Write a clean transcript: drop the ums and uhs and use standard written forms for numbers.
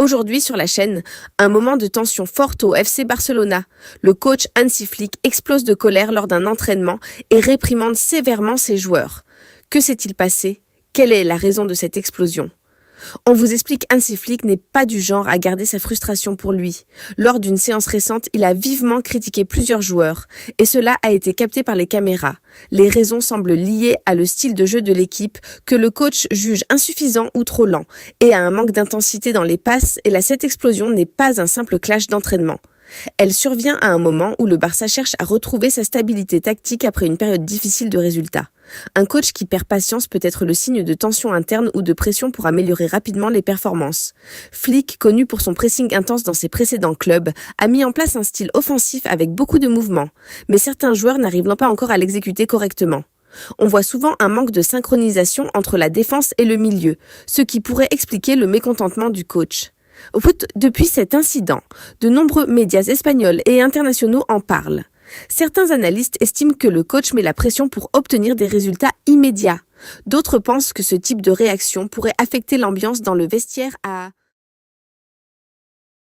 Aujourd'hui sur la chaîne, un moment de tension forte au FC Barcelona. Le coach Hansi Flick explose de colère lors d'un entraînement et réprimande sévèrement ses joueurs. Que s'est-il passé? Quelle est la raison de cette explosion? On vous explique Hansi Flick n'est pas du genre à garder sa frustration pour lui. Lors d'une séance récente, il a vivement critiqué plusieurs joueurs, et cela a été capté par les caméras. Les raisons semblent liées à le style de jeu de l'équipe, que le coach juge insuffisant ou trop lent, et à un manque d'intensité dans les passes, et cette explosion n'est pas un simple clash d'entraînement. Elle survient à un moment où le Barça cherche à retrouver sa stabilité tactique après une période difficile de résultats. Un coach qui perd patience peut être le signe de tension interne ou de pression pour améliorer rapidement les performances. Flick, connu pour son pressing intense dans ses précédents clubs, a mis en place un style offensif avec beaucoup de mouvements, mais certains joueurs n'arrivent pas encore à l'exécuter correctement. On voit souvent un manque de synchronisation entre la défense et le milieu, ce qui pourrait expliquer le mécontentement du coach. Depuis cet incident, de nombreux médias espagnols et internationaux en parlent. Certains analystes estiment que le coach met la pression pour obtenir des résultats immédiats. D'autres pensent que ce type de réaction pourrait affecter l'ambiance dans le vestiaire à